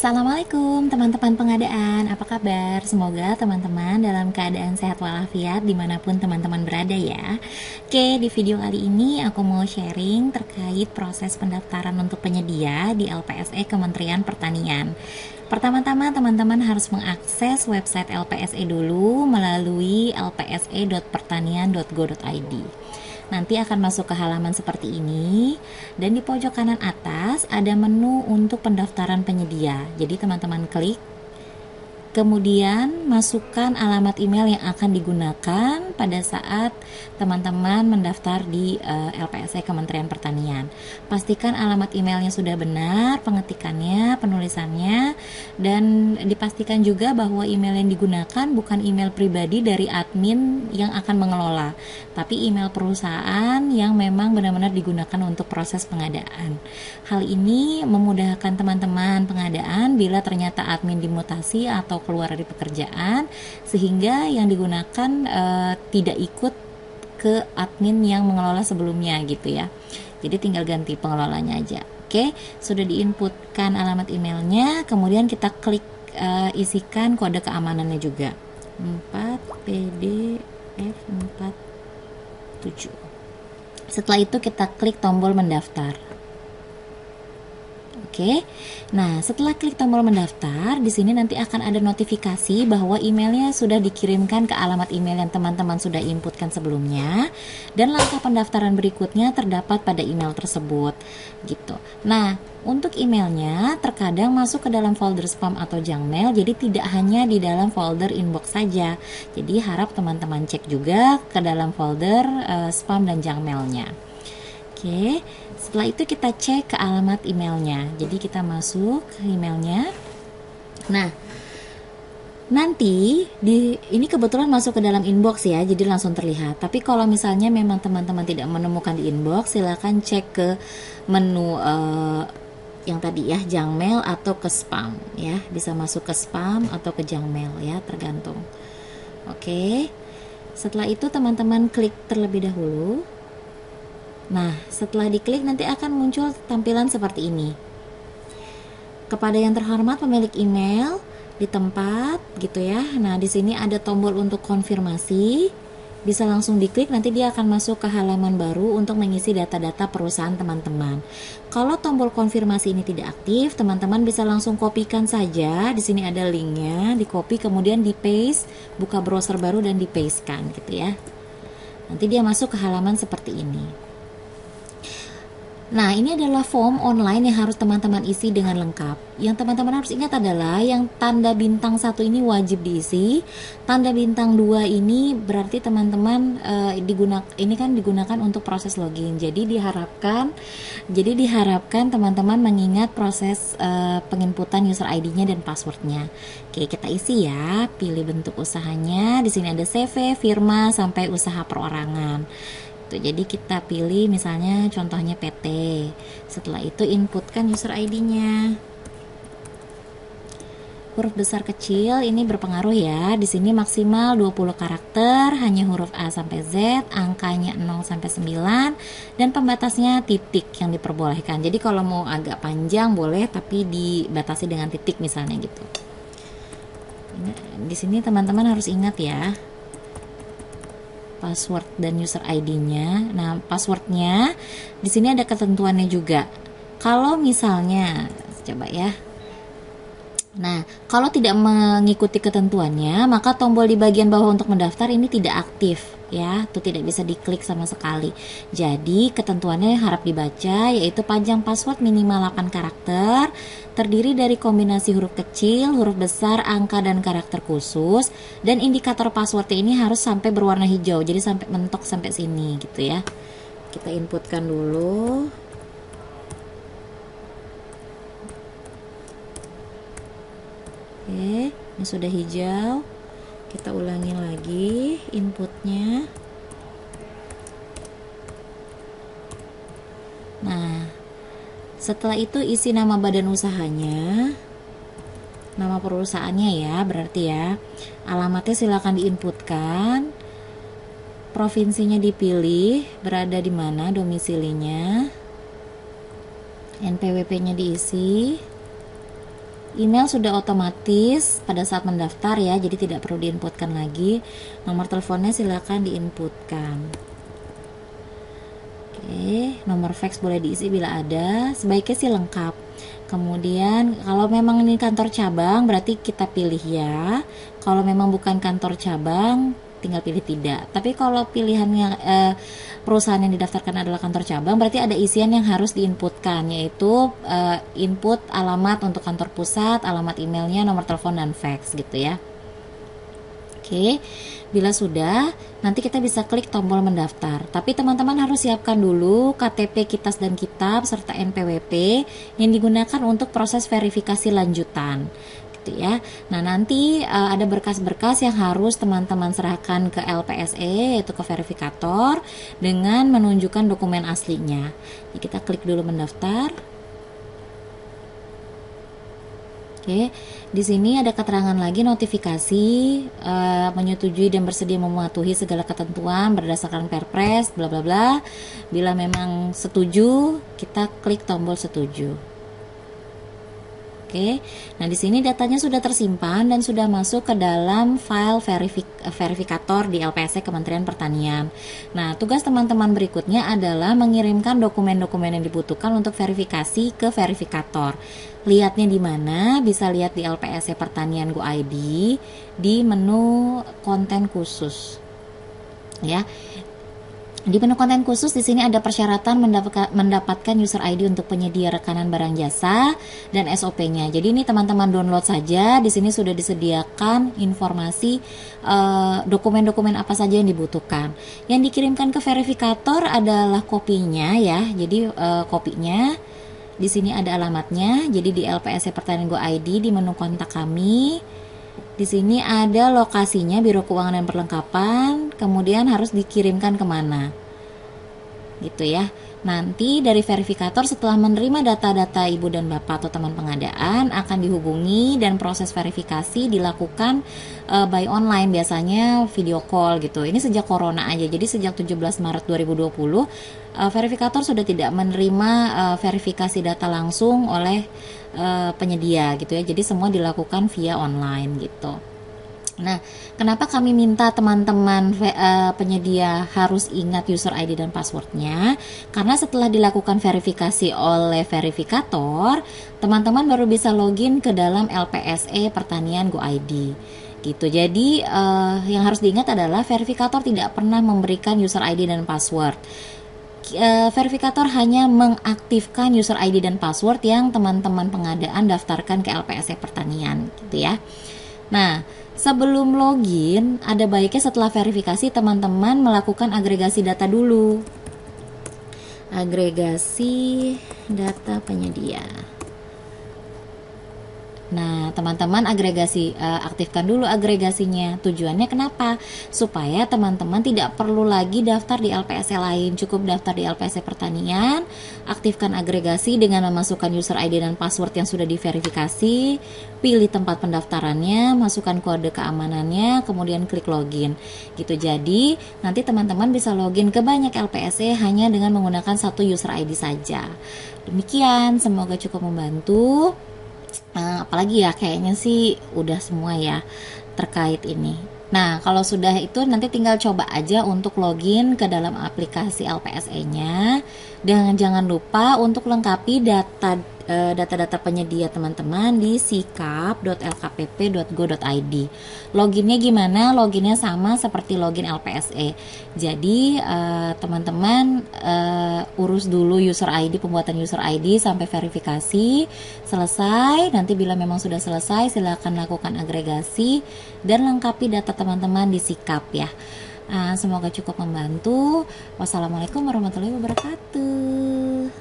Assalamualaikum teman-teman pengadaan, apa kabar? Semoga teman-teman dalam keadaan sehat walafiat dimanapun teman-teman berada ya. Oke, di video kali ini aku mau sharing terkait proses pendaftaran untuk penyedia di LPSE Kementerian Pertanian. Pertama-tama teman-teman harus mengakses website LPSE dulu melalui lpse.pertanian.go.id. Nanti akan masuk ke halaman seperti ini, dan di pojok kanan atas ada menu untuk pendaftaran penyedia. Jadi teman-teman klik, kemudian masukkan alamat email yang akan digunakan pada saat teman-teman mendaftar di LPSE Kementerian Pertanian. Pastikan alamat emailnya sudah benar, pengetikannya, penulisannya, dan dipastikan juga bahwa email yang digunakan bukan email pribadi dari admin yang akan mengelola, tapi email perusahaan yang memang benar-benar digunakan untuk proses pengadaan. Hal ini memudahkan teman-teman pengadaan bila ternyata admin dimutasi atau keluar dari pekerjaan, sehingga yang digunakan tidak ikut ke admin yang mengelola sebelumnya gitu ya. Jadi tinggal ganti pengelolanya aja. Oke, sudah diinputkan alamat emailnya, kemudian kita klik isikan kode keamanannya juga. 4PDF47. Setelah itu kita klik tombol mendaftar. Oke, nah setelah klik tombol mendaftar, di sini nanti akan ada notifikasi bahwa emailnya sudah dikirimkan ke alamat email yang teman-teman sudah inputkan sebelumnya, dan langkah pendaftaran berikutnya terdapat pada email tersebut, gitu. Nah, untuk emailnya terkadang masuk ke dalam folder spam atau junk mail, jadi tidak hanya di dalam folder inbox saja. Jadi harap teman-teman cek juga ke dalam folder spam dan junk mailnya. Oke, setelah itu kita cek ke alamat emailnya. Jadi kita masuk ke emailnya. Nah, nanti ini kebetulan masuk ke dalam inbox ya, jadi langsung terlihat. Tapi kalau misalnya memang teman-teman tidak menemukan di inbox, silakan cek ke menu yang tadi ya, junk mail atau ke spam ya. Bisa masuk ke spam atau ke junk mail ya, tergantung. Oke. Setelah itu teman-teman klik terlebih dahulu. Nah, setelah diklik nanti akan muncul tampilan seperti ini. Kepada yang terhormat pemilik email di tempat gitu ya. Nah, di sini ada tombol untuk konfirmasi. Bisa langsung diklik, nanti dia akan masuk ke halaman baru untuk mengisi data-data perusahaan teman-teman. Kalau tombol konfirmasi ini tidak aktif, teman-teman bisa langsung kopikan saja. Di sini ada linknya, di copy kemudian di paste, buka browser baru dan di pastekan gitu ya. Nanti dia masuk ke halaman seperti ini. Nah, ini adalah form online yang harus teman-teman isi dengan lengkap. Yang teman-teman harus ingat adalah yang tanda bintang 1 ini wajib diisi. Tanda bintang 2 ini berarti teman-teman ini kan digunakan untuk proses login. Jadi diharapkan teman-teman mengingat proses penginputan user ID-nya dan passwordnya. Oke, kita isi ya. Pilih bentuk usahanya. Di sini ada CV, firma sampai usaha perorangan. Jadi kita pilih misalnya contohnya PT. Setelah itu inputkan user ID-nya. Huruf besar kecil ini berpengaruh ya. Di sini maksimal 20 karakter, hanya huruf A sampai Z, angkanya 0 sampai 9, dan pembatasnya titik yang diperbolehkan. Jadi kalau mau agak panjang boleh, tapi dibatasi dengan titik misalnya gitu. Di sini teman-teman harus ingat ya, password dan user ID-nya. Nah, passwordnya di sini ada ketentuannya juga. Kalau misalnya, coba ya. Nah, kalau tidak mengikuti ketentuannya, maka tombol di bagian bawah untuk mendaftar ini tidak aktif ya. Itu tidak bisa diklik sama sekali. Jadi, ketentuannya harap dibaca, yaitu panjang password minimal 8 karakter, terdiri dari kombinasi huruf kecil, huruf besar, angka, dan karakter khusus, dan indikator passwordnya ini harus sampai berwarna hijau, jadi sampai mentok sampai sini gitu ya. Kita inputkan dulu. Oke, ini sudah hijau. Kita ulangi lagi inputnya. Nah, setelah itu isi nama badan usahanya, nama perusahaannya ya, berarti ya. Alamatnya silakan diinputkan. Provinsinya dipilih, berada di mana domisilinya. NPWP-nya diisi. Email sudah otomatis pada saat mendaftar ya, jadi tidak perlu diinputkan lagi. Nomor teleponnya silakan diinputkan. Oke, nomor fax boleh diisi bila ada, sebaiknya sih lengkap. Kemudian kalau memang ini kantor cabang berarti kita pilih ya. Kalau memang bukan kantor cabang tinggal pilih tidak. Tapi kalau pilihannya perusahaan yang didaftarkan adalah kantor cabang berarti ada isian yang harus diinputkan, yaitu input alamat untuk kantor pusat, alamat emailnya, nomor telepon dan fax gitu ya. Oke, bila sudah, nanti kita bisa klik tombol mendaftar. Tapi teman-teman harus siapkan dulu KTP, KITAS, dan kitab serta NPWP yang digunakan untuk proses verifikasi lanjutan. Gitu ya. Nah, nanti ada berkas-berkas yang harus teman-teman serahkan ke LPSE, yaitu ke verifikator, dengan menunjukkan dokumen aslinya. Jadi kita klik dulu mendaftar. Oke, di sini ada keterangan lagi notifikasi menyetujui dan bersedia mematuhi segala ketentuan berdasarkan Perpres bla bla bla. Bila memang setuju, kita klik tombol setuju. Oke, nah di sini datanya sudah tersimpan dan sudah masuk ke dalam file verifikator di LPSE Kementerian Pertanian. Nah, tugas teman-teman berikutnya adalah mengirimkan dokumen-dokumen yang dibutuhkan untuk verifikasi ke verifikator. Lihatnya di mana? Bisa lihat di LPSE Pertanian Go ID di menu konten khusus. Ya. Di menu konten khusus di sini ada persyaratan mendapatkan user ID untuk penyedia rekanan barang jasa dan SOP-nya. Jadi ini teman-teman download saja. Di sini sudah disediakan informasi dokumen-dokumen apa saja yang dibutuhkan. Yang dikirimkan ke verifikator adalah kopinya ya. Jadi kopinya di sini ada alamatnya. Jadi di LPSE Pertanian Go ID di menu kontak kami. Di sini ada lokasinya, Biro Keuangan dan Perlengkapan, kemudian harus dikirimkan kemana, gitu ya. Nanti dari verifikator setelah menerima data-data ibu dan bapak atau teman pengadaan akan dihubungi dan proses verifikasi dilakukan by online, biasanya video call gitu. Ini sejak corona aja, jadi sejak 17 Maret 2020 verifikator sudah tidak menerima verifikasi data langsung oleh penyedia gitu ya. Jadi semua dilakukan via online gitu. Nah, kenapa kami minta teman-teman penyedia harus ingat user ID dan passwordnya? Karena setelah dilakukan verifikasi oleh verifikator, teman-teman baru bisa login ke dalam LPSE Pertanian Go ID. Gitu. Jadi yang harus diingat adalah verifikator tidak pernah memberikan user ID dan password. Verifikator hanya mengaktifkan user ID dan password yang teman-teman pengadaan daftarkan ke LPSE Pertanian, gitu ya. Nah, sebelum login, ada baiknya setelah verifikasi teman-teman melakukan agregasi data dulu. Agregasi data penyedia. Nah, teman-teman agregasi, aktifkan dulu agregasinya. Tujuannya kenapa? Supaya teman-teman tidak perlu lagi daftar di LPSE lain, cukup daftar di LPSE Pertanian, aktifkan agregasi dengan memasukkan user ID dan password yang sudah diverifikasi, pilih tempat pendaftarannya, masukkan kode keamanannya, kemudian klik login. Gitu. Jadi, nanti teman-teman bisa login ke banyak LPSE hanya dengan menggunakan satu user ID saja. Demikian, semoga cukup membantu. Apalagi ya, kayaknya sih udah semua ya terkait ini. Nah, kalau sudah itu nanti tinggal coba aja untuk login ke dalam aplikasi LPSE-nya. Dan jangan lupa untuk lengkapi data-data penyedia teman-teman di sikap.lkpp.go.id. Loginnya gimana? Loginnya sama seperti login LPSE. Jadi teman-teman urus dulu user ID, pembuatan user ID sampai verifikasi selesai. Nanti bila memang sudah selesai, silakan lakukan agregasi dan lengkapi data teman-teman di sikap ya. Semoga cukup membantu. Wassalamualaikum warahmatullahi wabarakatuh.